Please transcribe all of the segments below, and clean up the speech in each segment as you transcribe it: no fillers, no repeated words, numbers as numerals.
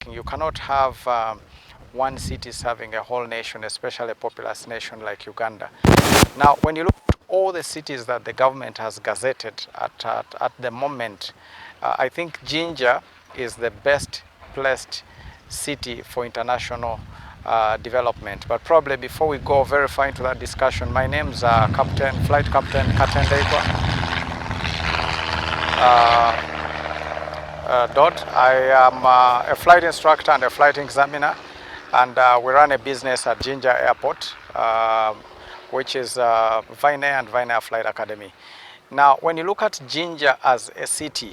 speaking, you cannot have one city serving a whole nation, especially a populous nation like Uganda. Now, when you look at all the cities that the government has gazetted at the moment, I think Jinja is the best placed city for international development. But probably before we go very far into that discussion, my name's Flight Captain Katendekwa. Dodd. I am a flight instructor and a flight examiner, and we run a business at Jinja Airport, which is Vine Air and Vine Air Flight Academy. Now, when you look at Jinja as a city,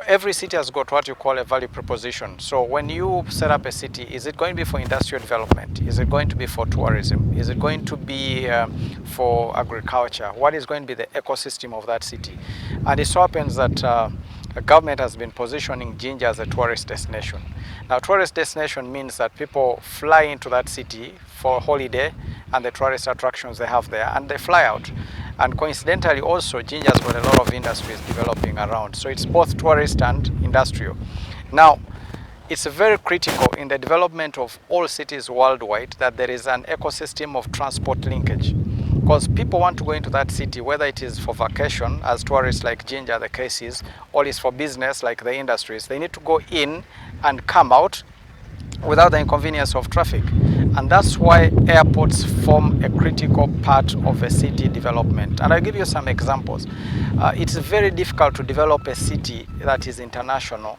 every city has got what you call a value proposition. So when you set up a city, is it going to be for industrial development? Is it going to be for tourism? Is it going to be for agriculture? What is going to be the ecosystem of that city? And it so happens that the government has been positioning Jinja as a tourist destination. Now, tourist destination means that people fly into that city for holiday and the tourist attractions they have there, and they fly out. And coincidentally also, Jinja's got a lot of industries developing around. So it's both tourist and industrial. Now, it's very critical in the development of all cities worldwide that there is an ecosystem of transport linkage. Because people want to go into that city, whether it is for vacation, as tourists like Jinja the case is, or it's for business like the industries. They need to go in and come out without the inconvenience of traffic. And that's why airports form a critical part of a city development. And I'll give you some examples. It's very difficult to develop a city that is international.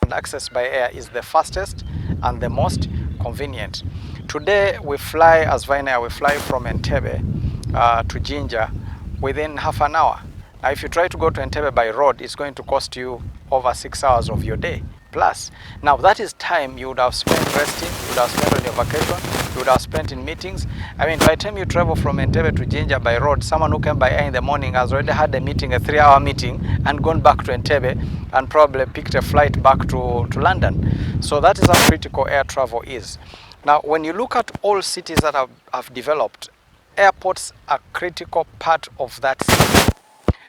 And access by air is the fastest and the most convenient. Today we fly as Vine Air, we fly from Entebbe to Jinja within half an hour. Now if you try to go to Entebbe by road, it's going to cost you over 6 hours of your day plus. Now that is time you would have spent resting, you would have spent on your vacation, you would have spent in meetings. I mean, by the time you travel from Entebbe to Jinja by road, someone who came by air in the morning has already had a meeting, a 3-hour meeting, and gone back to Entebbe and probably picked a flight back to London. So that is how critical air travel is. Now, when you look at all cities that have developed, airports are a critical part of that city.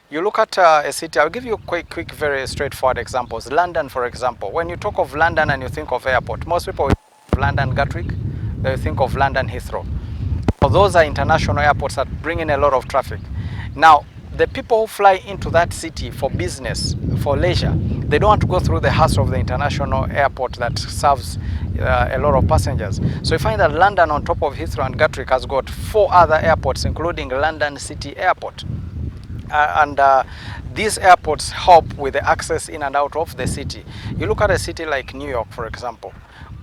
You look at a city, I'll give you quick, very straightforward examples. London, for example. When you talk of London and you think of airport, most people think of London Gatwick, they think of London Heathrow. So those are international airports that bring in a lot of traffic. Now, the people who fly into that city for business, for leisure, they don't want to go through the hassle of the international airport that serves a lot of passengers. So you find that London, on top of Heathrow and Gatwick, has got 4 other airports, including London City Airport. These airports help with the access in and out of the city. You look at a city like New York, for example.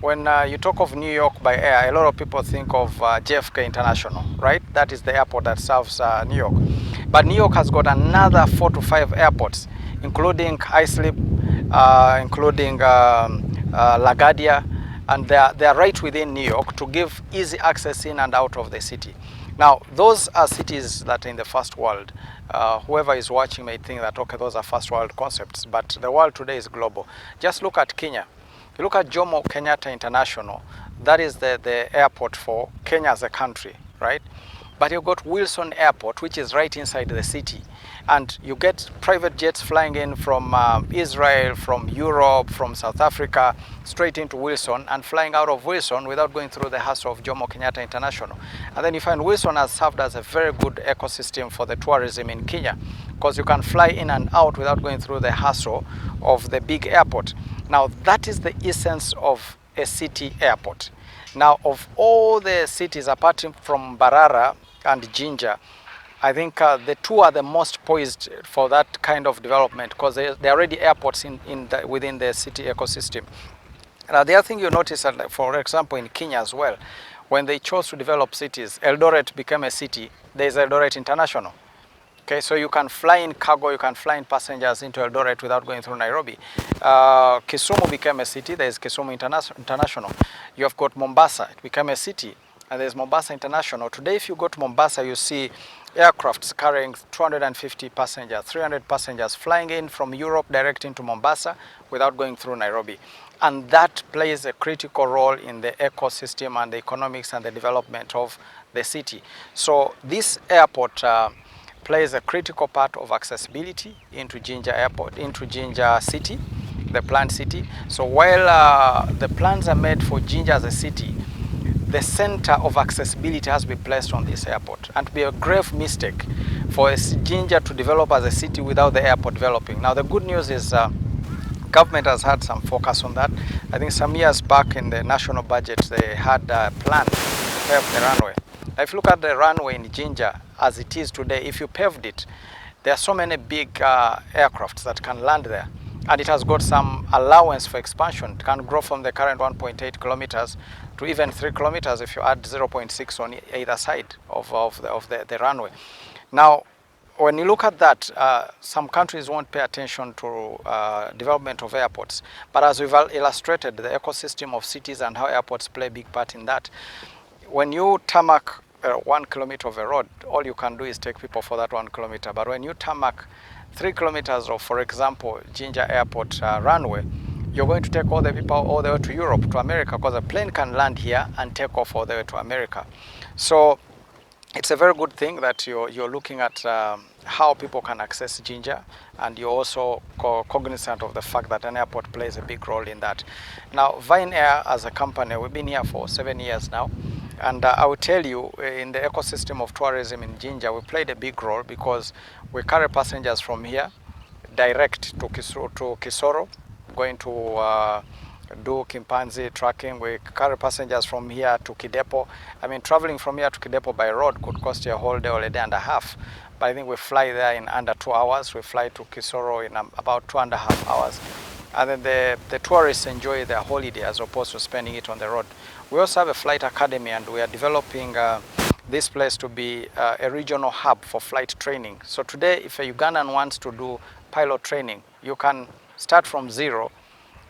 When you talk of New York by air, a lot of people think of JFK International, right? That is the airport that serves New York. But New York has got another 4 to 5 airports, including Islip, including LaGuardia, and they are right within New York to give easy access in and out of the city. Now, those are cities that are in the first world. Whoever is watching may think that, okay, those are first world concepts, but the world today is global. Just look at Kenya. You look at Jomo Kenyatta International, that is the airport for Kenya as a country, right? But you've got Wilson Airport, which is right inside the city. And you get private jets flying in from Israel, from Europe, from South Africa, straight into Wilson, and flying out of Wilson without going through the hassle of Jomo Kenyatta International. And then you find Wilson has served as a very good ecosystem for the tourism in Kenya, because you can fly in and out without going through the hassle of the big airport. Now, that is the essence of a city airport. Now, of all the cities, apart from Mbarara and Jinja, I think the 2 are the most poised for that kind of development, because they're already airports within the city ecosystem. Now, the other thing you notice, for example, in Kenya as well, when they chose to develop cities, Eldoret became a city. There's Eldoret International. Okay, so you can fly in cargo, you can fly in passengers into Eldoret without going through Nairobi. Kisumu became a city. There's Kisumu International. You have got Mombasa. It became a city. And there's Mombasa International. Today, if you go to Mombasa, you see aircrafts carrying 250 passengers, 300 passengers flying in from Europe direct into Mombasa without going through Nairobi. And that plays a critical role in the ecosystem and the economics and the development of the city. So this airport plays a critical part of accessibility into Jinja Airport, into Jinja City, the planned city. So while the plans are made for Jinja as a city, the center of accessibility has been placed on this airport, and to be a grave mistake for Jinja to develop as a city without the airport developing. Now the good news is government has had some focus on that. I think some years back in the national budget they had a plan to pave the runway. Now if you look at the runway in Jinja as it is today, if you paved it, there are so many big aircrafts that can land there, and it has got some allowance for expansion. It can grow from the current 1.8 kilometers to even 3 kilometers if you add 0.6 on either side of the runway. Now, when you look at that, some countries won't pay attention to development of airports. But as we've illustrated, the ecosystem of cities and how airports play a big part in that, when you tarmac 1 kilometer of a road, all you can do is take people for that 1 kilometer. But when you tarmac 3 kilometers of, for example, Jinja Airport runway, you're going to take all the people all the way to Europe, to America, because a plane can land here and take off all the way to America. So it's a very good thing that you're looking at how people can access Jinja, and you're also cognizant of the fact that an airport plays a big role in that. Now, Vine Air as a company, we've been here for 7 years now, and I will tell you, in the ecosystem of tourism in Jinja, we played a big role because we carry passengers from here direct to Kisoro, going to do Kimpanzi tracking. We carry passengers from here to Kidepo. I mean, traveling from here to Kidepo by road could cost you a whole day or a day and a half. But I think we fly there in under 2 hours. We fly to Kisoro in about 2.5 hours. And then the tourists enjoy their holiday as opposed to spending it on the road. We also have a flight academy, and we are developing this place to be a regional hub for flight training. So today, if a Ugandan wants to do pilot training, you can start from zero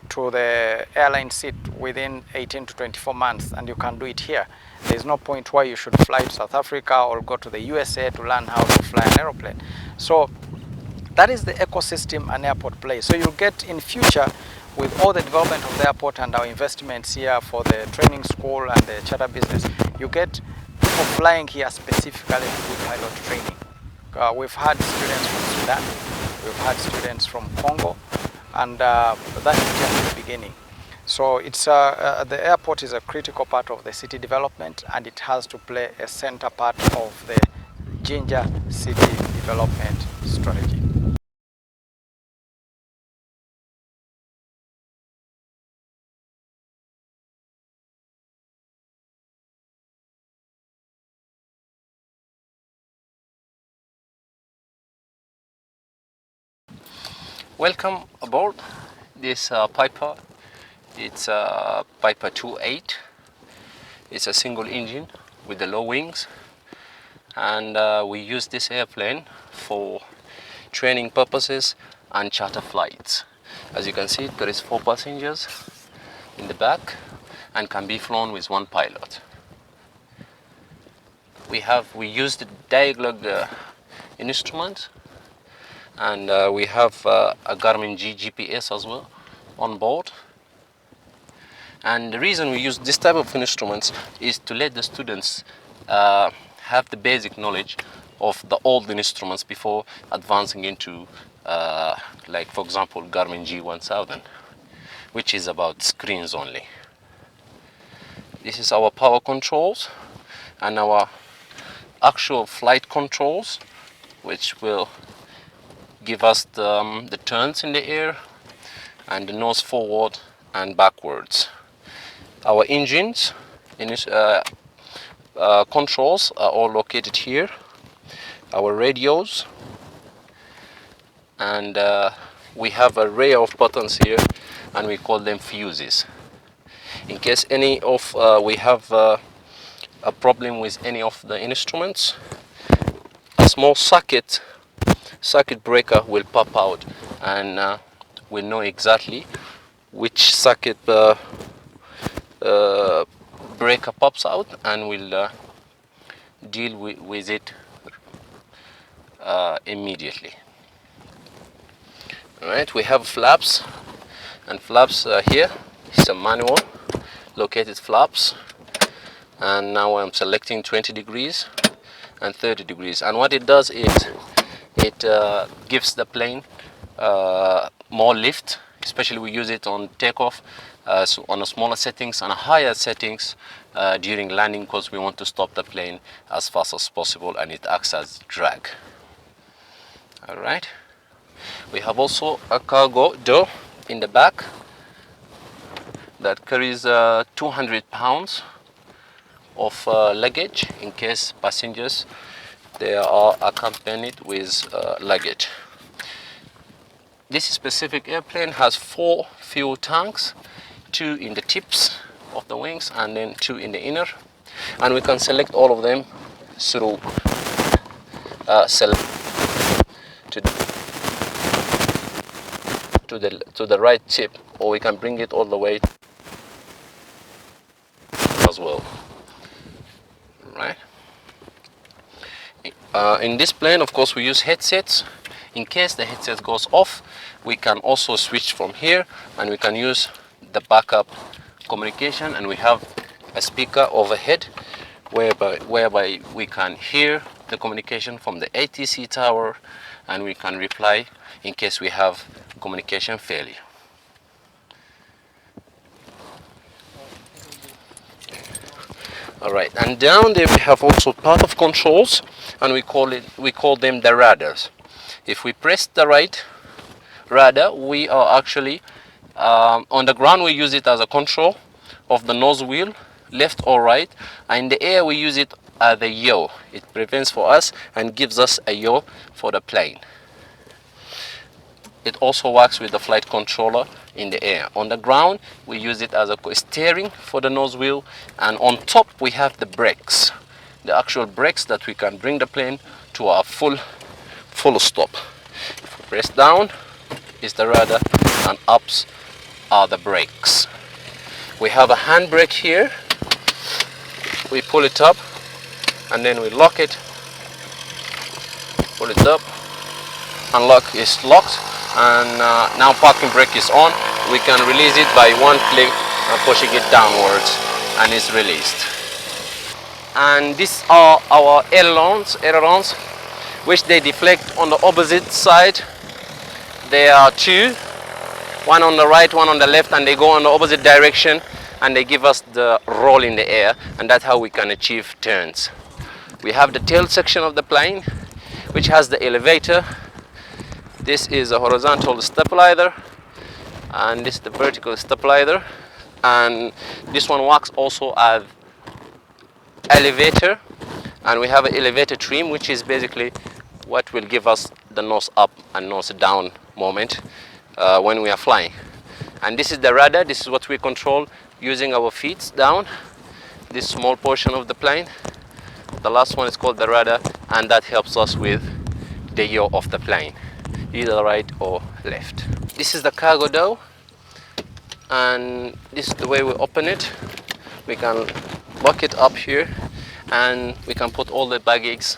to the airline seat within 18 to 24 months, and you can do it here. There's no point why you should fly to South Africa or go to the USA to learn how to fly an aeroplane. So that is the ecosystem an airport plays. So you'll get in future, with all the development of the airport and our investments here for the training school and the charter business, you get people flying here specifically to do pilot training. We've had students from Sudan, we've had students from Congo, and that is just the beginning. So it's the airport is a critical part of the city development, and it has to play a center part of the Jinja city development strategy. Welcome aboard this Piper. It's a Piper 2.8. It's a single engine with the low wings, and we use this airplane for training purposes and charter flights. As you can see, there is 4 passengers in the back and can be flown with 1 pilot. We use the Dialog instrument, and we have a Garmin G GPS as well on board. And the reason we use this type of instruments is to let the students have the basic knowledge of the old instruments before advancing into like, for example, Garmin G1000, which is about screens only. This is our power controls and our actual flight controls, which will give us the turns in the air and the nose forward and backwards. Our engines controls are all located here. Our radios, and we have an array of buttons here, and we call them fuses. In case any of we have a problem with any of the instruments, a small circuit breaker will pop out, and we'll know exactly which circuit breaker pops out, and we'll deal with it immediately. Alright, we have flaps, and flaps here. It's a manual located flaps, and now I'm selecting 20 degrees, and 30 degrees. And what it does is it gives the plane more lift, especially we use it on takeoff, so on a smaller settings and higher settings during landing, because we want to stop the plane as fast as possible, and it acts as drag. All right, we have also a cargo door in the back that carries 200 pounds of luggage in case passengers they are accompanied with luggage. This specific airplane has 4 fuel tanks, 2 in the tips of the wings and then 2 in the inner, and we can select all of them through select to the right tip, or we can bring it all the way as well. Right. In this plane, of course, we use headsets. In case the headset goes off, we can also switch from here and we can use the backup communication, and we have a speaker overhead whereby we can hear the communication from the ATC tower, and we can reply in case we have communication failure. All right, and down there we have also part of controls, and we call them the radars. If we press the right radar, we are actually on the ground. We use it as a control of the nose wheel, left or right, and in the air we use it as a yaw. It prevents for us and gives us a yaw for the plane. It also works with the flight controller in the air. On the ground, we use it as a steering for the nose wheel, and on top we have the brakes, the actual brakes that we can bring the plane to a full stop. If we press down is the radar, and ups are the brakes. We have a handbrake here. We pull it up and then we lock it, pull it up, unlock is locked, and now parking brake is on. We can release it by one click and pushing it downwards, and it's released. And these are our ailerons, which they deflect on the opposite side. There are 2, one on the right, one on the left, and they go in the opposite direction, and they give us the roll in the air, and that's how we can achieve turns. We have the tail section of the plane, which has the elevator. This is a horizontal stabilizer, and this is the vertical stabilizer, and this one works also as elevator, and we have an elevator trim, which is basically what will give us the nose up and nose down moment when we are flying. And this is the radar. This is what we control using our feet down, this small portion of the plane. The last one is called the radar, and that helps us with the yaw of the plane, either right or left. This is the cargo door, and this is the way we open it. We can lock it up here, and we can put all the baggage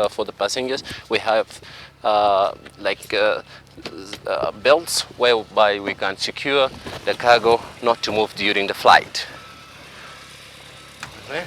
for the passengers. We have belts whereby we can secure the cargo not to move during the flight. Okay.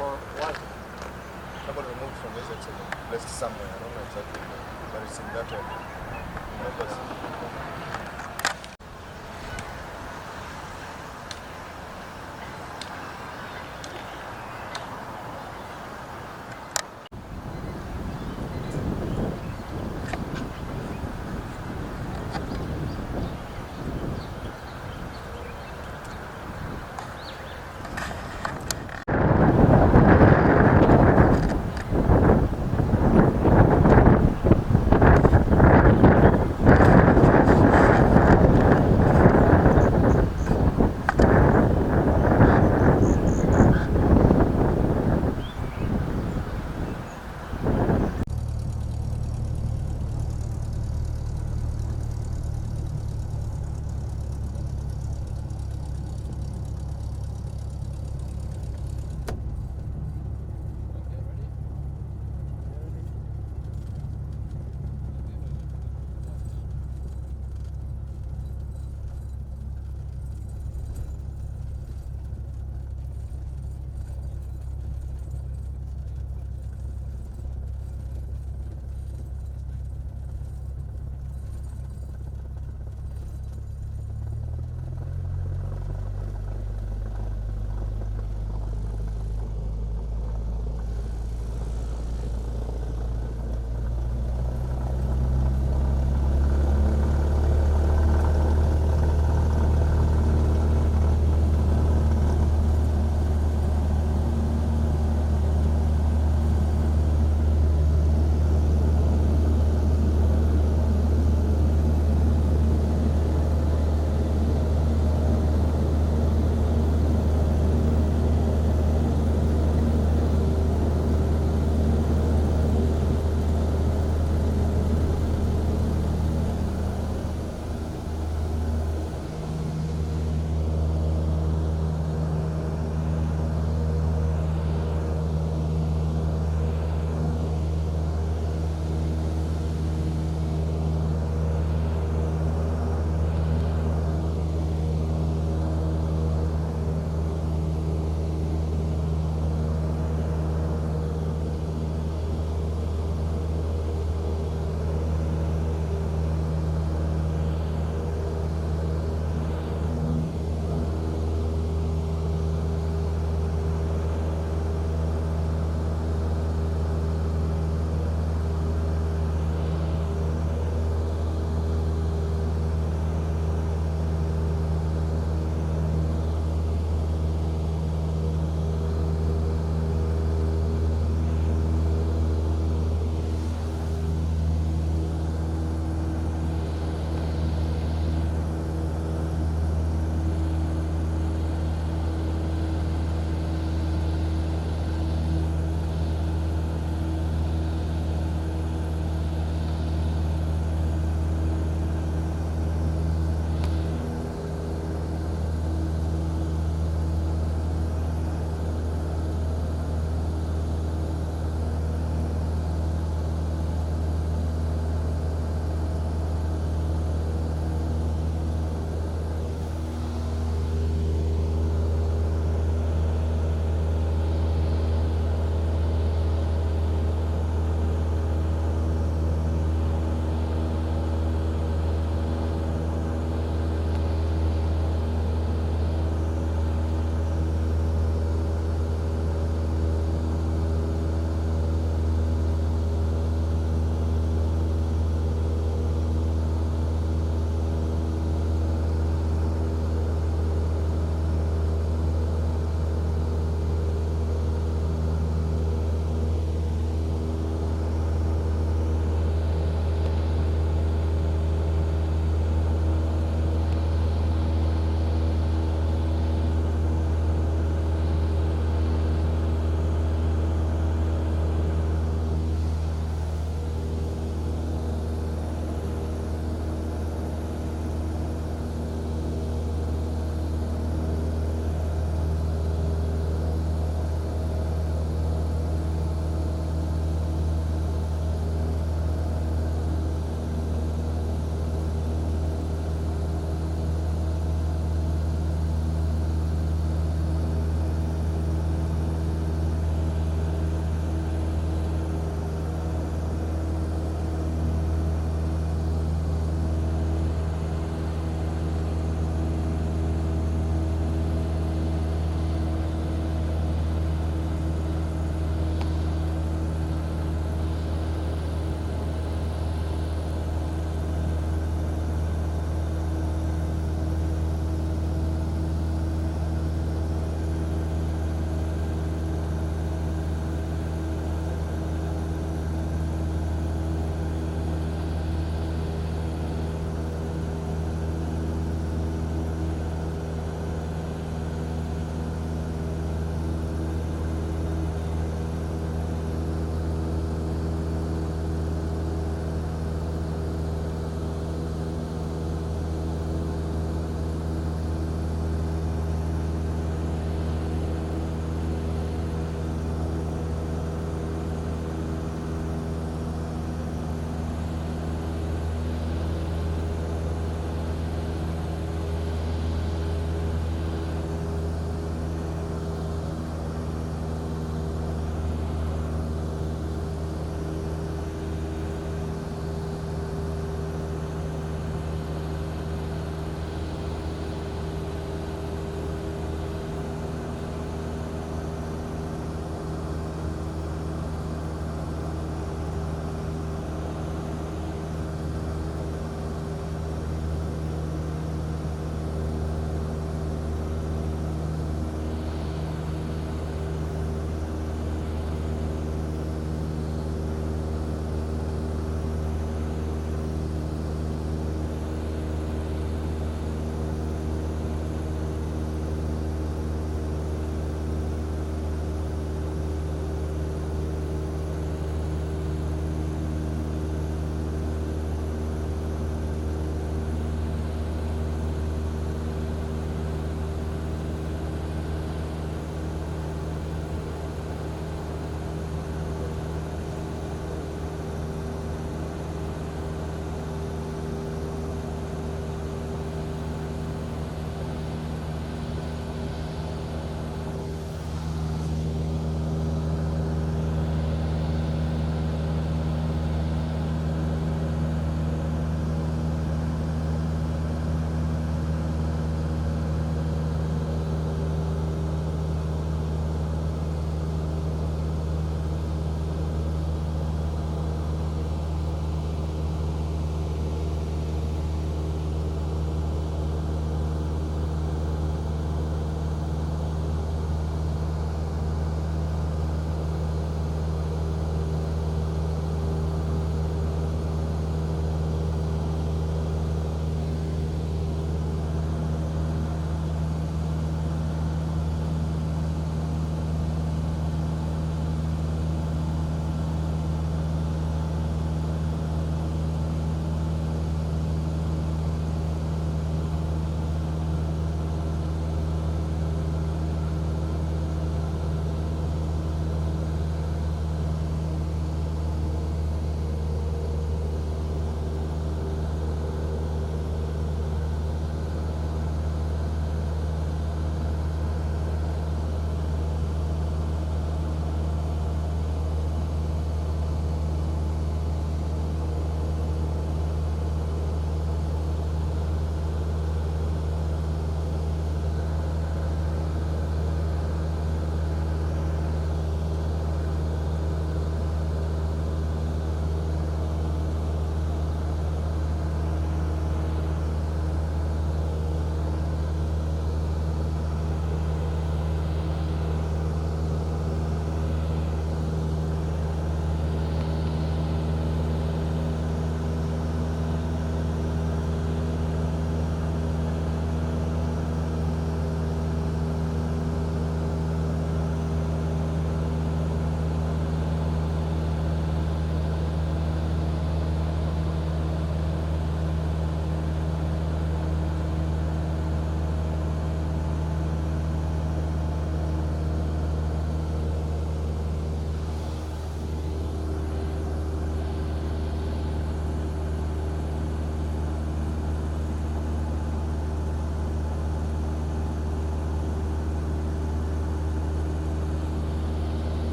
For one, somebody removed from this exit, placed somewhere. I don't know exactly, but it's in that area.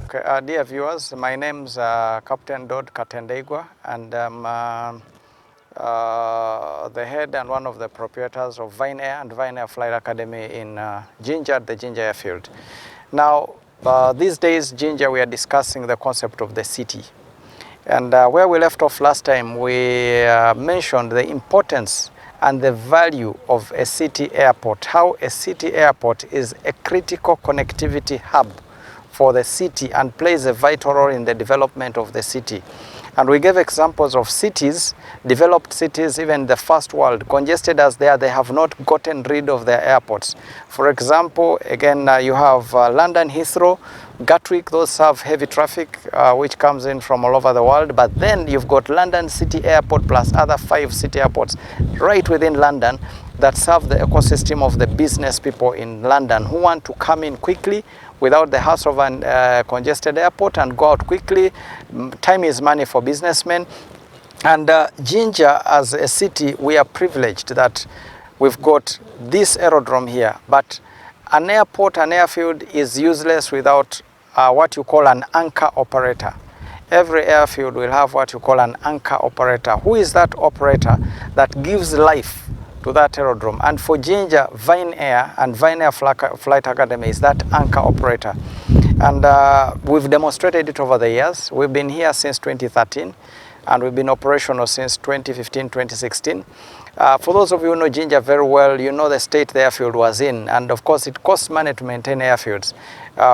Okay, dear viewers, my name's Captain Dod Katendegwa, and I'm the head and one of the proprietors of Vine Air and Vine Air Flight Academy in Jinja, the Jinja Airfield. Now, these days, Jinja, we are discussing the concept of the city. And where we left off last time, we mentioned the importance and the value of a city airport, how a city airport is a critical connectivity hub for the city and plays a vital role in the development of the city. And we gave examples of cities, developed cities, even the first world, congested as they are, they have not gotten rid of their airports. For example, again, you have London Heathrow, Gatwick, those have heavy traffic, which comes in from all over the world. But then you've got London City Airport plus other 5 city airports right within London that serve the ecosystem of the business people in London who want to come in quickly without the hassle of a congested airport and go out quickly. Time is money for businessmen. And Jinja, as a city, we are privileged that we've got this aerodrome here. But an airport, an airfield is useless without what you call an anchor operator. Every airfield will have what you call an anchor operator. Who is that operator that gives life to that aerodrome? And for Jinja, Vine Air and Vine Air Flight Academy is that anchor operator. And we've demonstrated it over the years. We've been here since 2013 and we've been operational since 2015, 2016. For those of you who know Jinja very well, you know the state the airfield was in. And of course, it costs money to maintain airfields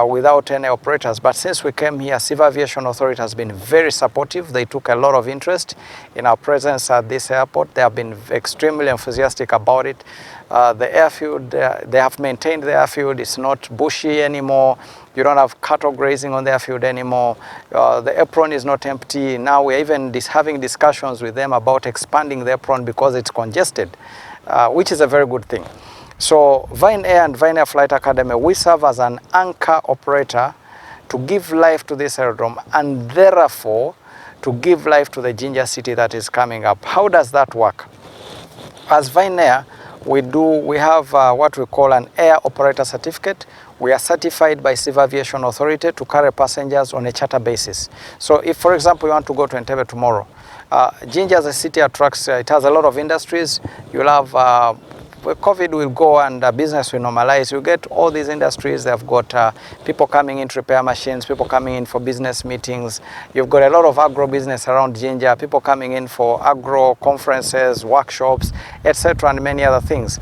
without any operators. But since we came here, Civil Aviation Authority has been very supportive. They took a lot of interest in our presence at this airport. They have been extremely enthusiastic about it. The airfield, they have maintained the airfield. It's not bushy anymore. You don't have cattle grazing on the airfield anymore. The apron is not empty. Now we're even having discussions with them about expanding the apron because it's congested, which is a very good thing. So Vine Air and Vine Air Flight Academy, we serve as an anchor operator to give life to this aerodrome and therefore to give life to the Jinja city that is coming up. How does that work? As Vine Air, we have what we call an air operator certificate. We are certified by Civil Aviation Authority to carry passengers on a charter basis. So if, for example, you want to go to Entebbe tomorrow, Jinja as a city attracts, it has a lot of industries. You'll have, COVID will go and business will normalize. You get all these industries. They've got people coming in to repair machines, people coming in for business meetings. You've got a lot of agro business around Jinja, people coming in for agro conferences, workshops, etc., and many other things.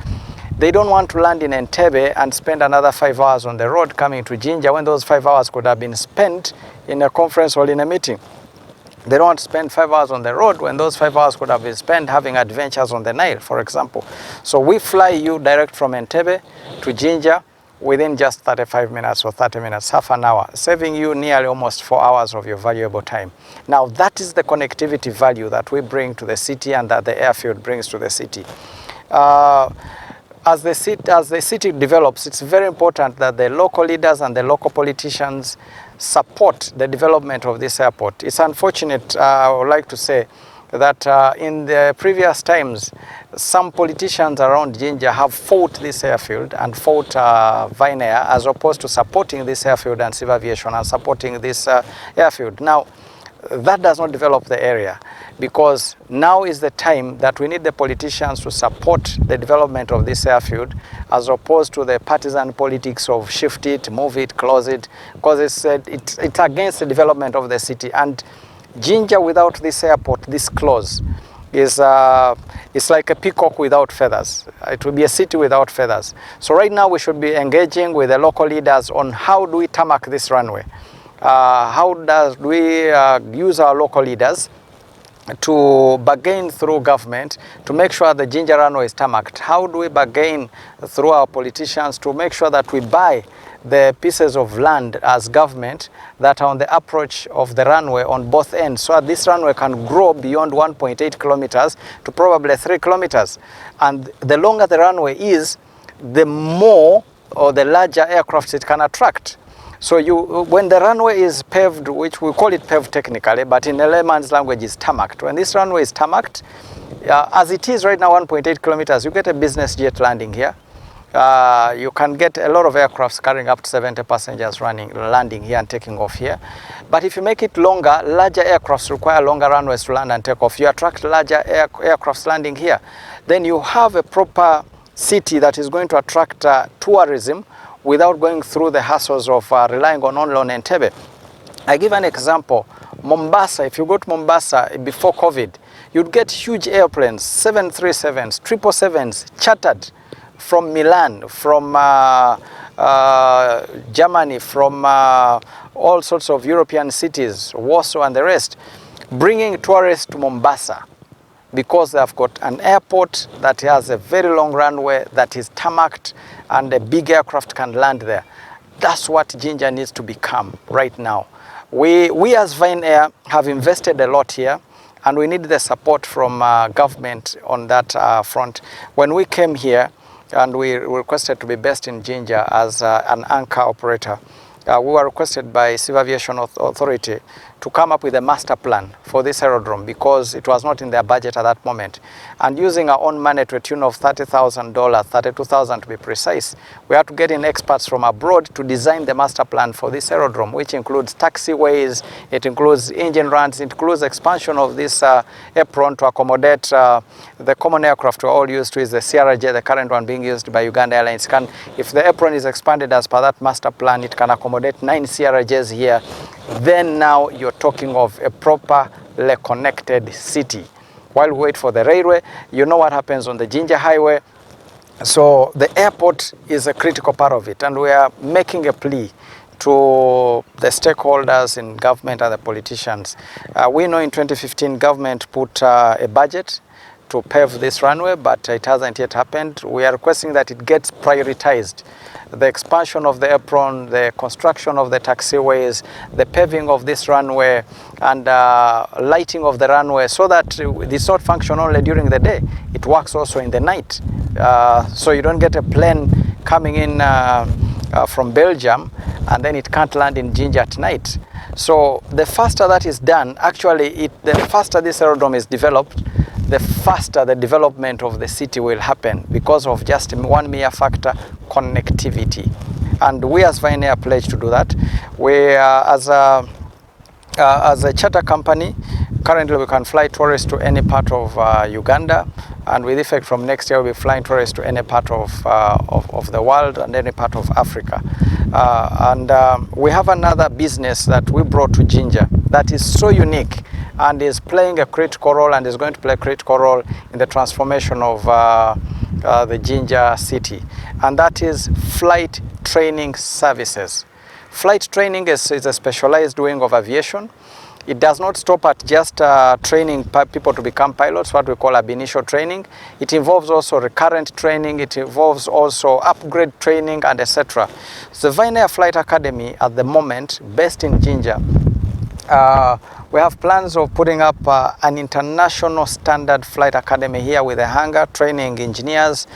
They don't want to land in Entebbe and spend another 5 hours on the road coming to Jinja when those 5 hours could have been spent in a conference or in a meeting. They don't want to spend 5 hours on the road when those 5 hours could have been spent having adventures on the Nile, for example. So we fly you direct from Entebbe to Jinja within just 35 minutes or 30 minutes, half an hour, saving you nearly almost 4 hours of your valuable time. Now that is the connectivity value that we bring to the city and that the airfield brings to the city. As the city develops, it's very important that the local leaders and the local politicians support the development of this airport. It's unfortunate, I would like to say, that in the previous times, some politicians around Jinja have fought this airfield and fought Vine Air as opposed to supporting this airfield and Civil Aviation and supporting this airfield. Now, that does not develop the area, because now is the time that we need the politicians to support the development of this airfield as opposed to the partisan politics of shift it, move it, close it, because it's against the development of the city. And Jinja without this airport, this close, is it's like a peacock without feathers. It will be a city without feathers. So right now we should be engaging with the local leaders on how do we tarmac this runway. How do we use our local leaders to bargain through government to make sure the Jinja runway is tarmacked? How do we bargain through our politicians to make sure that we buy the pieces of land as government that are on the approach of the runway on both ends, so that this runway can grow beyond 1.8 kilometers to probably 3 kilometers. And the longer the runway is, the more or the larger aircraft it can attract. So when the runway is paved, which we call it paved technically, but in a layman's language is tarmacked. When this runway is tarmacked, as it is right now, 1.8 kilometers, you get a business jet landing here. You can get a lot of aircrafts carrying up to 70 passengers landing here and taking off here. But if you make it longer, larger aircrafts require longer runways to land and take off. You attract larger aircrafts landing here. Then you have a proper city that is going to attract tourism without going through the hassles of relying only on Entebbe. I give an example. Mombasa, if you go to Mombasa before COVID, you'd get huge airplanes, 737s, 777s, chartered from Milan, from Germany, from all sorts of European cities, Warsaw and the rest, bringing tourists to Mombasa because they've got an airport that has a very long runway that is tarmacked and a big aircraft can land there. That's what Jinja needs to become right now. We as Vine Air have invested a lot here, and we need the support from government on that front. When we came here, and we requested to be based in Jinja as an anchor operator, we were requested by Civil Aviation Authority to come up with a master plan for this aerodrome because it was not in their budget at that moment. And using our own money to a tune of $30,000, $32,000 to be precise, we had to get in experts from abroad to design the master plan for this aerodrome, which includes taxiways, it includes engine runs, it includes expansion of this apron to accommodate the common aircraft we're all used to is the CRJ, the current one being used by Uganda Airlines. If the apron is expanded as per that master plan, it can accommodate 9 CRJs here. Then now you're talking of a properly connected city. While we wait for the railway, you know what happens on the Jinja Highway. So the airport is a critical part of it, and we are making a plea to the stakeholders in government and the politicians. We know in 2015 government put a budget to pave this runway, but it hasn't yet happened. We are requesting that it gets prioritized. The expansion of the apron, the construction of the taxiways, the paving of this runway, and lighting of the runway so that it's not function only during the day. It works also in the night. So you don't get a plane coming in from Belgium and then it can't land in Jinja at night. So the faster that is done, actually the faster this aerodrome is developed, the faster the development of the city will happen because of just one mere factor, connectivity. And we as Vine Air pledge to do that. We as a charter company, currently we can fly tourists to any part of Uganda, and with effect from next year we'll be flying tourists to any part of the world and any part of Africa. We have another business that we brought to Jinja that is so unique and is playing a critical role and is going to play a critical role in the transformation of the Jinja city, and that is flight training services. Flight training is a specialized wing of aviation. It does not stop at just training people to become pilots, what we call ab initio training. It involves also recurrent training, it involves also upgrade training, and etc. So the Vine Air Flight Academy at the moment, based in Jinja, we have plans of putting up an international standard flight academy here with a hangar, training engineers,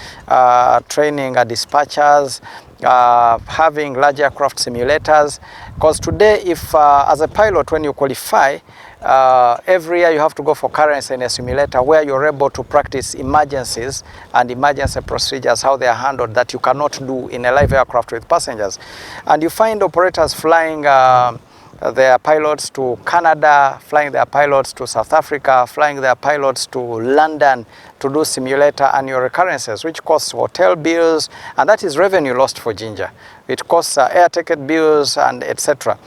training dispatchers, having large aircraft simulators. Because today, if as a pilot, when you qualify, every year you have to go for currency in a simulator where you're able to practice emergencies and emergency procedures, how they are handled, that you cannot do in a live aircraft with passengers. And you find operators flying their pilots to Canada, flying their pilots to South Africa, flying their pilots to London to do simulator annual recurrences, which costs hotel bills, and that is revenue lost for Jinja. It costs air ticket bills and etc.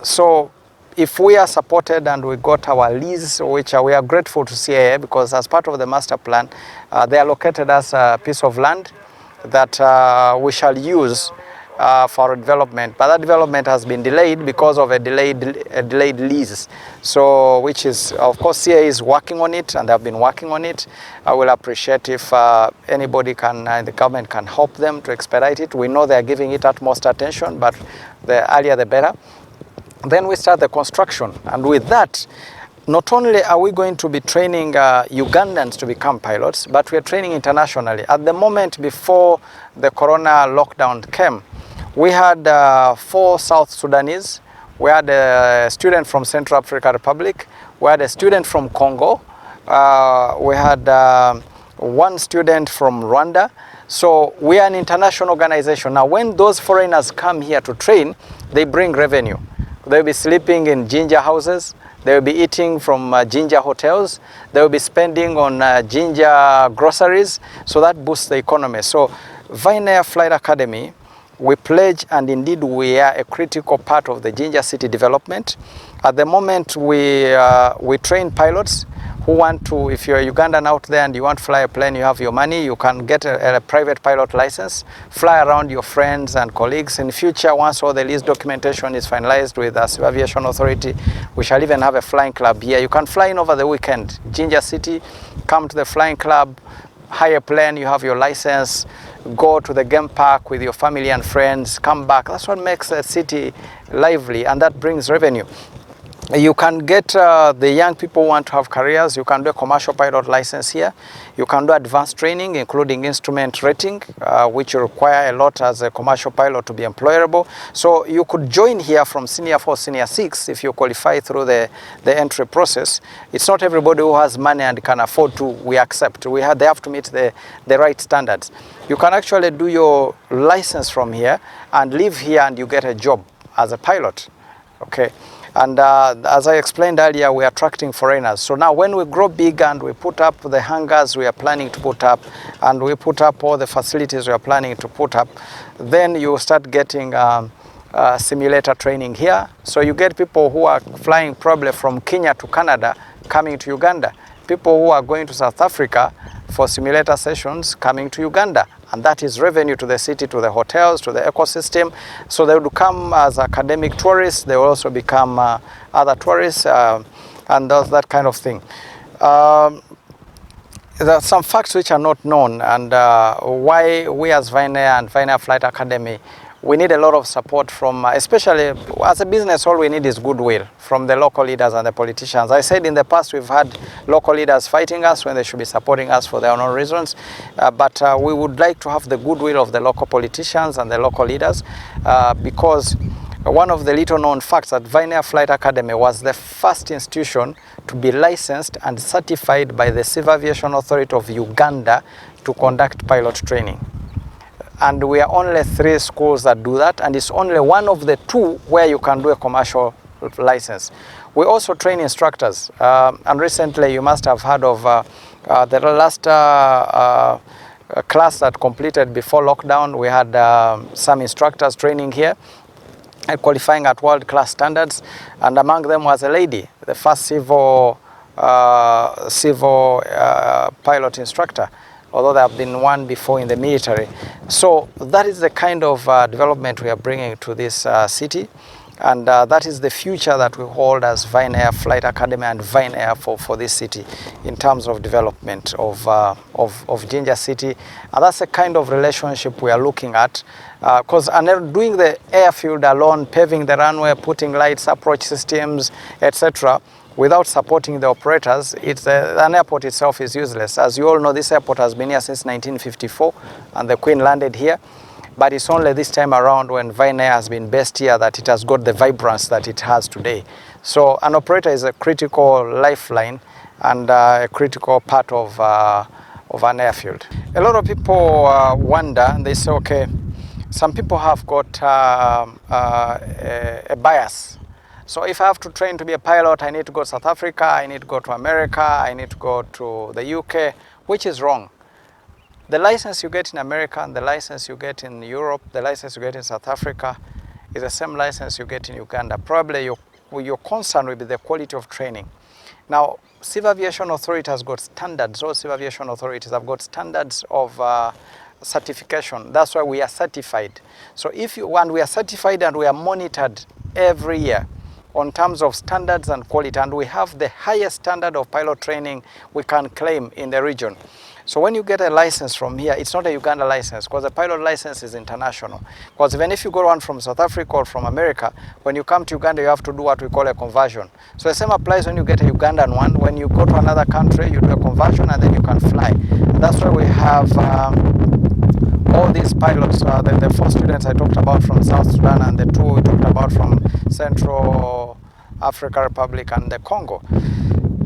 So if we are supported and we got our lease, which we are grateful to CAA because as part of the master plan, they allocated us a piece of land that we shall use for development, but that development has been delayed because of a delayed lease. So, which is, of course, CA is working on it, and they have been working on it. I will appreciate if anybody can, the government can help them to expedite it. We know they are giving it utmost attention, but the earlier the better. Then we start the construction, and with that, not only are we going to be training Ugandans to become pilots, but we are training internationally. At the moment, before the corona lockdown came, we had 4 South Sudanese, we had a student from Central African Republic, we had a student from Congo, we had 1 student from Rwanda. So we are an international organization. Now, when those foreigners come here to train, they bring revenue. They'll be sleeping in ginger houses. They'll be eating from ginger hotels. They'll be spending on ginger groceries. So that boosts the economy. So Vine Flight Academy, we pledge, and indeed we are a critical part of the Ginger City development. At the moment, we train pilots who want to, if you're a Ugandan out there and you want to fly a plane, you have your money, you can get a private pilot license, fly around your friends and colleagues. In future, once all the lease documentation is finalized with the Civil Aviation Authority, we shall even have a flying club here. You can fly in over the weekend. Ginger City, come to the flying club, hire a plane, you have your license, go to the game park with your family and friends, come back. That's what makes a city lively, and that brings revenue. You can get the young people who want to have careers. You can do a commercial pilot license here. You can do advanced training, including instrument rating, which you require a lot as a commercial pilot to be employable. So you could join here from Senior 4, Senior 6 if you qualify through the entry process. It's not everybody who has money and can afford to, we accept. They have to meet the right standards. You can actually do your license from here and live here, and you get a job as a pilot. Okay. And as I explained earlier, we are attracting foreigners. So now when we grow big and we put up the hangars we are planning to put up, and we put up all the facilities we are planning to put up, then you start getting simulator training here. So you get people who are flying probably from Kenya to Canada coming to Uganda. People who are going to South Africa for simulator sessions coming to Uganda. And that is revenue to the city, to the hotels, to the ecosystem. So they would come as academic tourists. They will also become other tourists and that kind of thing. There are some facts which are not known, and why we as Vine and Vine Flight Academy, we need a lot of support from, especially as a business, all we need is goodwill from the local leaders and the politicians. I said in the past we've had local leaders fighting us when they should be supporting us for their own reasons, but we would like to have the goodwill of the local politicians and the local leaders, because one of the little known facts that Vine Flight Academy was the first institution to be licensed and certified by the Civil Aviation Authority of Uganda to conduct pilot training. And we are only 3 schools that do that, and it's only one of the 2 where you can do a commercial license. We also train instructors, and recently you must have heard of the last class that completed before lockdown. We had some instructors training here and qualifying at world-class standards, and among them was a lady, the first civil pilot instructor, although there have been one before in the military. So that is the kind of development we are bringing to this city, and that is the future that we hold as Vine Air Flight Academy and Vine Air for this city in terms of development of Ginger City. And that's the kind of relationship we are looking at, because doing the airfield alone, paving the runway, putting lights, approach systems, etc., without supporting the operators, an airport itself is useless. As you all know, this airport has been here since 1954, and the Queen landed here. But it's only this time around, when Vine Air has been based here, that it has got the vibrance that it has today. So an operator is a critical lifeline and a critical part of an airfield. A lot of people wonder, and they say, okay, some people have got a bias. So if I have to train to be a pilot, I need to go to South Africa, I need to go to America, I need to go to the UK, which is wrong. The license you get in America and the license you get in Europe, the license you get in South Africa is the same license you get in Uganda. Probably your concern will be the quality of training. Now, Civil Aviation Authority has got standards. All civil aviation authorities have got standards of certification. That's why we are certified. So when we are certified and we are monitored every year on terms of standards and quality, and we have the highest standard of pilot training we can claim in the region. So when you get a license from here, it's not a Uganda license, because the pilot license is international. Because even if you go one from South Africa or from America, when you come to Uganda, you have to do what we call a conversion. So the same applies when you get a Ugandan one. When you go to another country, you do a conversion and then you can fly. And that's why we have all these pilots, the 4 students I talked about from South Sudan, and the 2 we talked about from Central Africa Republic and the Congo.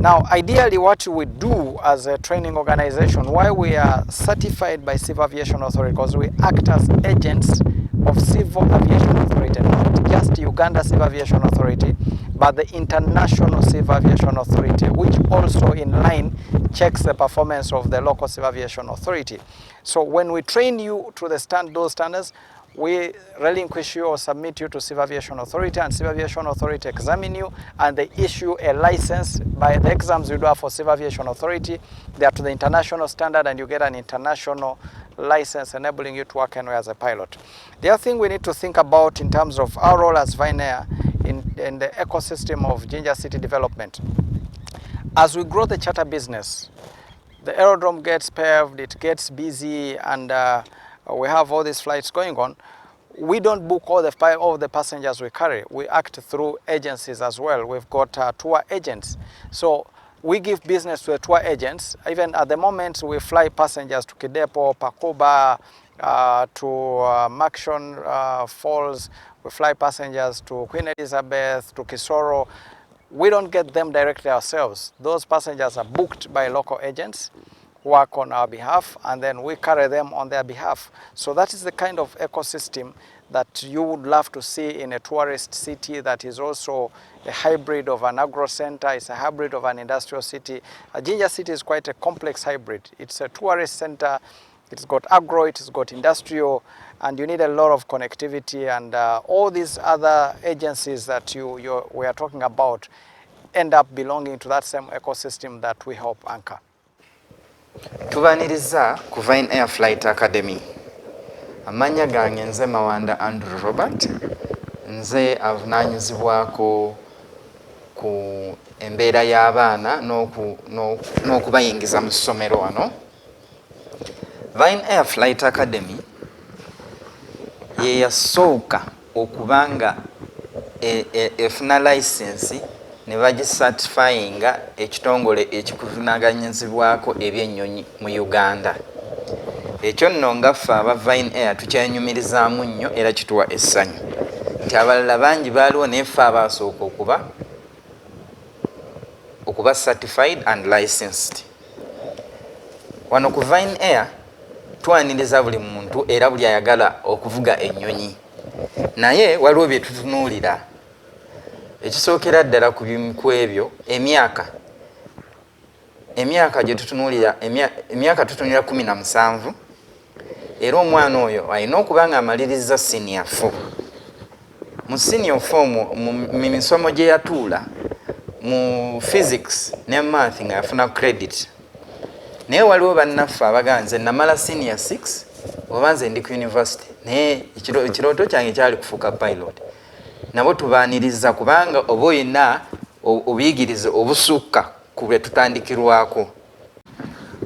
Now, ideally, what we do as a training organization, why we are certified by Civil Aviation Authority, because we act as agents of Civil Aviation Authority, not just Uganda Civil Aviation Authority, but the International Civil Aviation Authority, which also in line checks the performance of the local Civil Aviation Authority. So when we train you to those standards, we relinquish you or submit you to Civil Aviation Authority, and Civil Aviation Authority examine you, and they issue a license. By the exams you do for Civil Aviation Authority, they are to the international standard, and you get an international license enabling you to work anywhere as a pilot. The other thing we need to think about in terms of our role as Vine in the ecosystem of Jinja City development, as we grow the charter business, the aerodrome gets paved, it gets busy, and we have all these flights going on. We don't book all the passengers we carry. We act through agencies as well. We've got tour agents. So we give business to the tour agents. Even at the moment, we fly passengers to Kidepo, Pakuba, to Makshon Falls. We fly passengers to Queen Elizabeth, to Kisoro. We don't get them directly ourselves. Those passengers are booked by local agents, work on our behalf, and then we carry them on their behalf. So that is the kind of ecosystem that you would love to see in a tourist city that is also a hybrid of an agro center, it's a hybrid of an industrial city. Jinja City is quite a complex hybrid. It's a tourist center, it's got agro, it's got industrial, and you need a lot of connectivity, and all these other agencies that we are talking about end up belonging to that same ecosystem that we help anchor. Tubaniriza ku Vine Air Flight Academy. Amanya gange nze Mawanda Andrew Robert, nze avunanyizibwako ku embeera y'abaana n'okubayingiza mu ssomero wano. Vine Air Flight Academy ye yasooka okubanga efuna license ne bagicertifyinga ekitongole ekikuvunaganyizibwako ebyennyonyi mu Uganda. Ekyo nno nga ffe aba Vine Air tukyenyumirizaamu nnyo era kituwa essanyu nti abalala bangi baaliwo naye ffe abaasooka okuba certified and licensed. Wano ku Vine Air twaniriza buli muntu era buli ayagala okuvuga ennyonyi, naye waliwo bye tutunuulira. Ekisookera ddala ku ebyo emyaka gye tutunuulira, emyaka tutunuulira 17, era omwana oyo alina okuba nga amaliriza senior 4. Mu senior 4 mu misomo gye yatuula mu physics ne math nga yafuna credit. Naye waliwo bannaffe abagamba nze namala senior 6 oba nze ndi ku university naye ekirooto kyange kyali kufuuka pilot. Nabo tubaaniriza kubanga oba olina obuyigirize obusukka ku bwe tutandikirwako.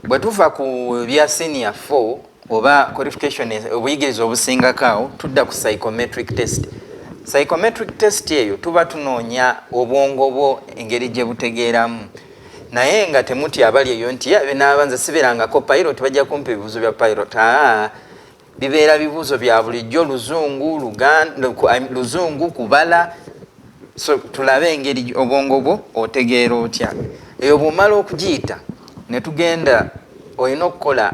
Bwe tuva ku bya senior 4 oba qualification obuyigirize obusingakaawo tudda ku psychometric test. Psychometric test eyo tuba tunoonya obwongo bwo engeri gye butegeeramu. Naye nga temuti abali eyo nti naabanza siberangako pilot bajja kumpa ebibuuzo bya pilot. Bibeera bibuuzo bya bulijjo Luzungu, kubala. So tulabe engeri obwongo bwo otegeera otya. Eyo bw'omala okugiyita ne tugenda olina okukola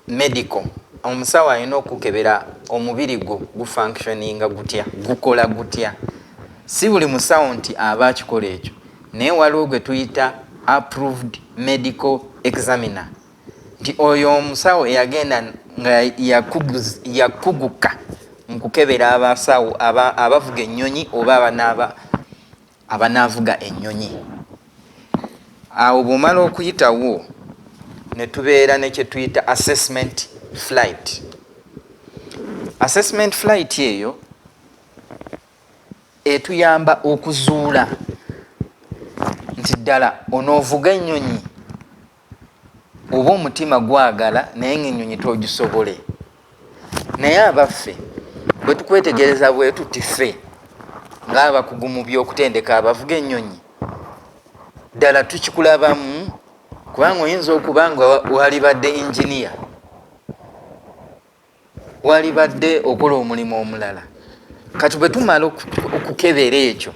medical. Omusawo alina okukebera omubiri gwo gufunctioninga gutya, gukola gutya. Si buli musawo nti aba akikola ekyo, naye waliwo gwe tuyita approved medical examiner. Nti oyo omusawo yagenda nga yakuguka mu kukebera abasawo abavuga ennyonyi oba abanaavuga ennyonyi. Awo bw'omala okuyitawo ne tubeera ne kye tuyita assessment flight. Assessment flight eyo etuyamba okuzuula nti ddala onoovuga ennyonyi oba omutima gwagala naye ng'ennyonyi togisobole. Naye abaffe bwe tukwetegereza bwe tutiffe ng'abakugu mu by'okutendeka abavuga ennyonyi, ddala tukikulabamu kubanga oyinza okuba nga walibadde engineer, walibadde okola omulimu omulala. Kati bwe tumala okukebera ekyo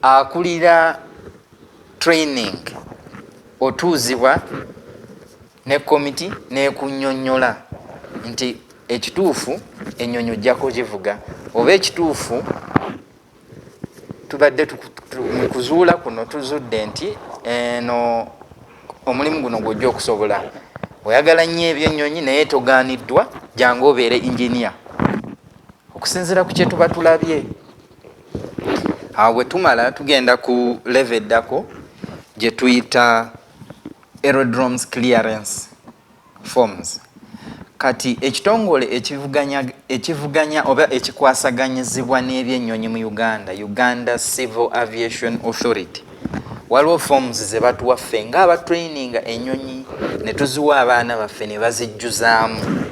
akulira training otuuzibwa ne komiti nekunnyonnyola nti ekituufu ennyonyi ojja kugivuga oba ekituufu tubadde mu kuzuula kuno tuzudde nti eno omulimu guno gw'ojja okusobola oyagala nnyo ebyennyonyi naye togaaniddwa jangu obeere engineer okusinziira ku kye tuba tulabye. Awo bwe tumala tugenda ku level eddako gye tuyita aerodromes clearance forms. Kati ekitongole ekivuganya oba ekikwasaganyizibwa n'ebyennyonyi mu Uganda, Uganda Civil Aviation Authority, waliwo forms ze batuwa ffe ng'aba traininga ennyonyi ne tuziwa abaana baffe ne bazijjuzaamu.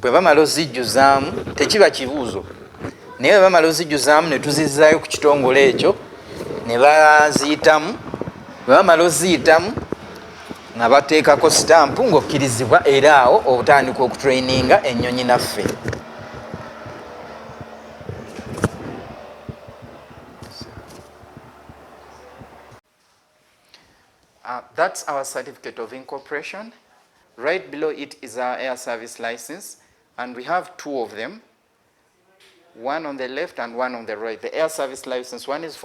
Bwe bamala ozijjuzaamu tekiba kibuuzo, naye bwe bamala ozijjuzaamu ne tuzizzaayo ku kitongole ekyo ne baziyitamu. Bwe bamala oziyitamu nga bateekako sitampu ng'okkirizibwa era awo obutandika okutraininga ennyonyi naffe. That's our certificate of incorporation. Right below it is our air service license, and we have two of them, one on the left and one on the right. The air service license, one is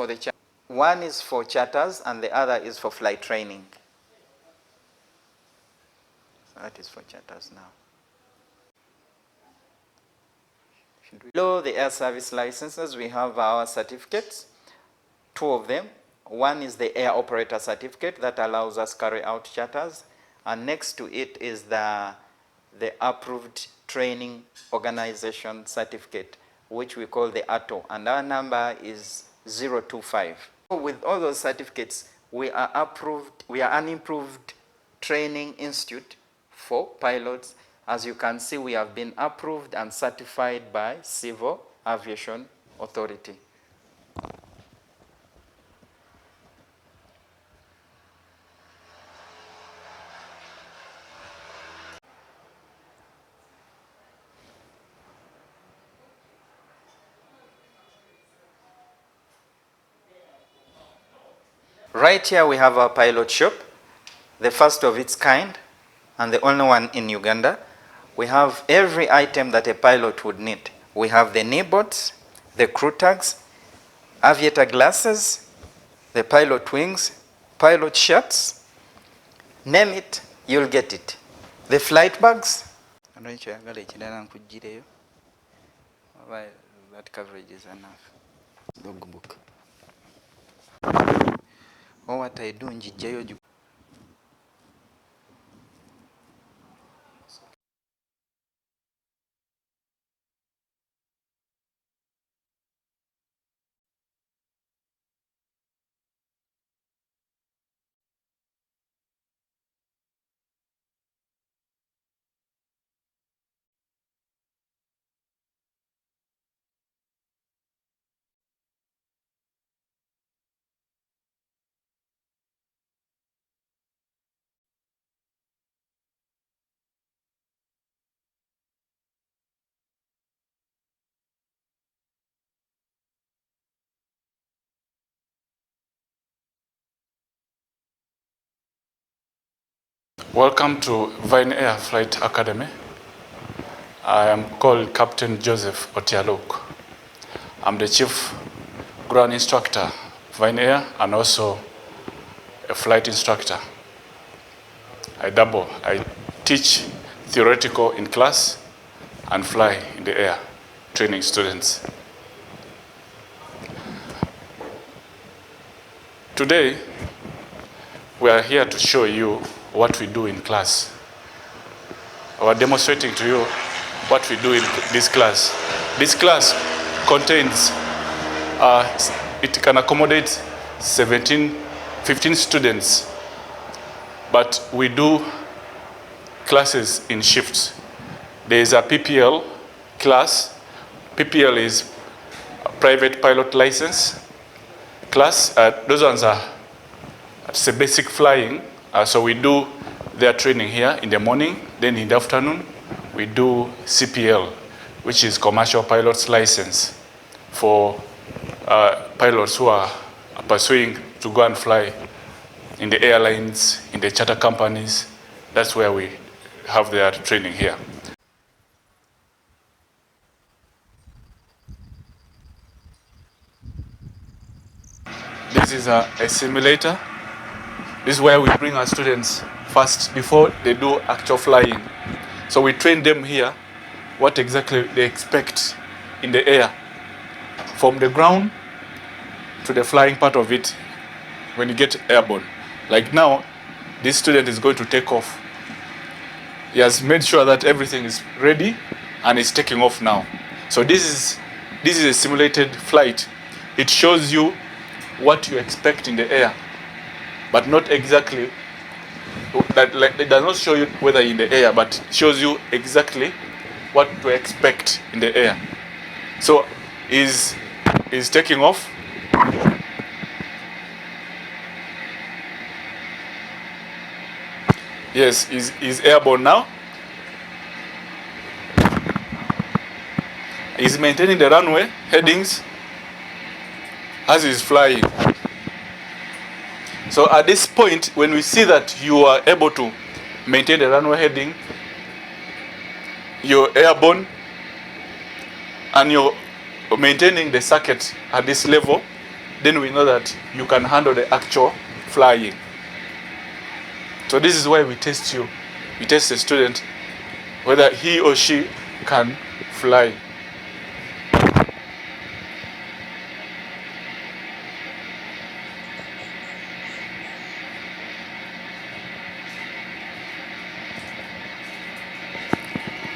for charters and the other is for flight training. That is for charters now. Below the air service licenses, we have our certificates, two of them. One is the air operator certificate that allows us carry out charters, and next to it is the approved training organization certificate, which we call the ATO, and our number is 025. With all those certificates, we are an improved training institute for pilots. As you can see, we have been approved and certified by Civil Aviation Authority. Right here we have our pilot shop, the first of its kind and the only one in Uganda. We have every item that a pilot would need. We have the knee boards, the crew tags, aviator glasses, the pilot wings, pilot shirts, name it, you'll get it. The flight bags. That coverage is enough. Logbook. Oh, what I do in Jijayo. Welcome to Vine Air Flight Academy. I am called Captain Joseph Otialuk. I'm the Chief Ground Instructor, Vine Air, and also a flight instructor. I teach theoretical in class and fly in the air, training students. Today, we are here to show you what we do in class. We are demonstrating to you what we do in this class. This class contains, it can accommodate 15 students, but we do classes in shifts. There is a PPL class. PPL is a private pilot license class. Those ones are, it's a basic flying. So we do their training here in the morning, then in the afternoon, we do CPL, which is commercial pilot's license for pilots who are pursuing to go and fly in the airlines, in the charter companies. That's where we have their training here. This is a simulator. This is where we bring our students first before they do actual flying. So we train them here what exactly they expect in the air, from the ground to the flying part of it when you get airborne. Like now, this student is going to take off. He has made sure that everything is ready and is taking off now. So this is a simulated flight. It shows you what you expect in the air, but not exactly that. Like, it does not show you whether in the air, but shows you exactly what to expect in the air. So is taking off. Yes, is airborne now. Is maintaining the runway headings as he's flying. So at this point, when we see that you are able to maintain the runway heading, you're airborne, and you're maintaining the circuit at this level, then we know that you can handle the actual flying. So this is why we test you. We test the student whether he or she can fly.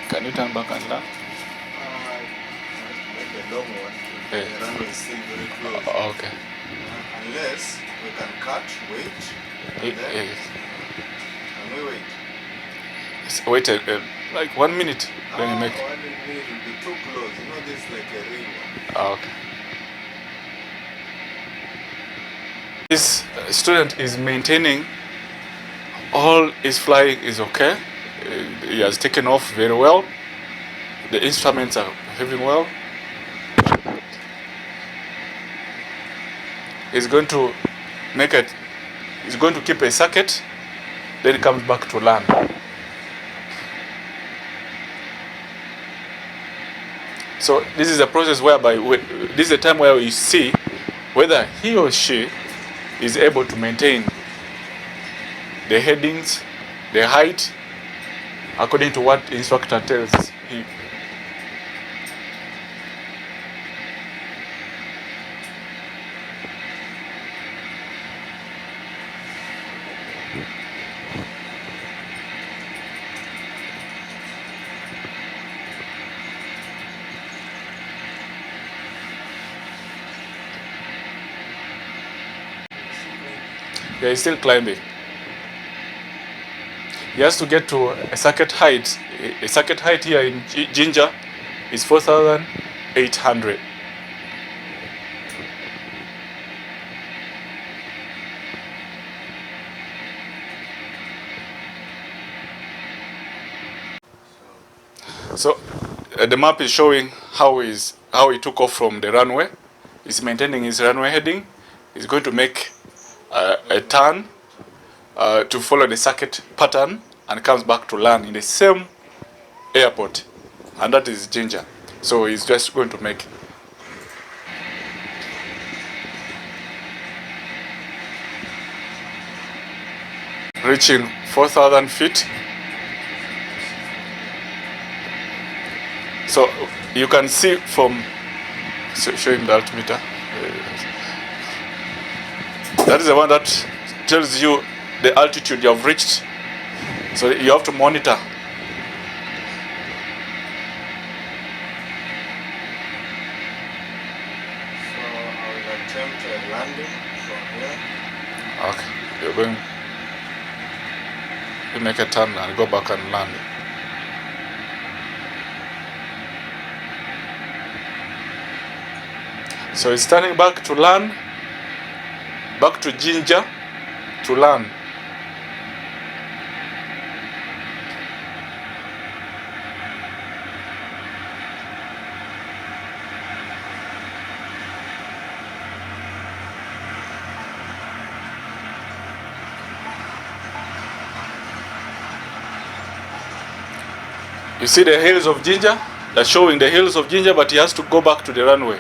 Can you turn back and land? Make a long one. Yeah. The runway is still very close. Okay. Unless we can cut, wait, and then Yes. and we wait. Wait like 1 minute, then you make. 1 minute will be too close. You know, this is like a real one. Okay. This student is maintaining all his flying is okay. He has taken off very well. The instruments are behaving well. He's going to make it. He's going to keep a circuit, then he comes back to land. So this is a process whereby this is a time where we see whether he or she is able to maintain the headings, the height, according to what the instructor tells him. Yeah, he's still climbing. He has to get to a circuit height. A circuit height here in Jinja is 4,800. So the map is showing how he took off from the runway. He's maintaining his runway heading. He's going to make a turn to follow the circuit pattern and comes back to land in the same airport, and that is Jinja. So he's just going to make reaching 4,000 feet. So you can see from, show him the altimeter. That is the one that tells you the altitude you have reached. So you have to monitor. So I will attempt a landing from here. Okay, you're going to make a turn and go back and land. So it's turning back to land, back to Jinja to land. You see the hills of Jinja? They're showing the hills of Jinja, but he has to go back to the runway.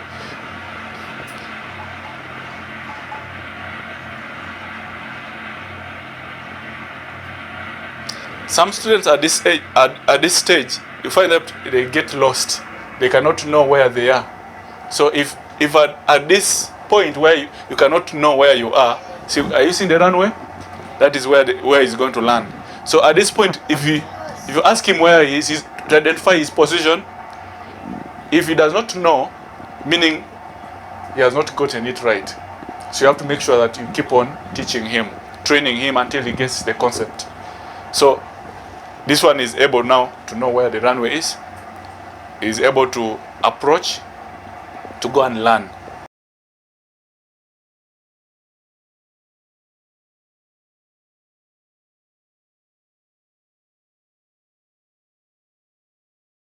Some students at this age, at this stage, you find that they get lost. They cannot know where they are. So if at this point where you cannot know where you are, see, are you seeing the runway? That is where he's going to land. So at this point, if you ask him where he is, to identify his position, if he does not know, meaning he has not gotten it right. So you have to make sure that you keep on teaching him, training him until he gets the concept. So this one is able now to know where the runway is. He is able to approach, to go and learn.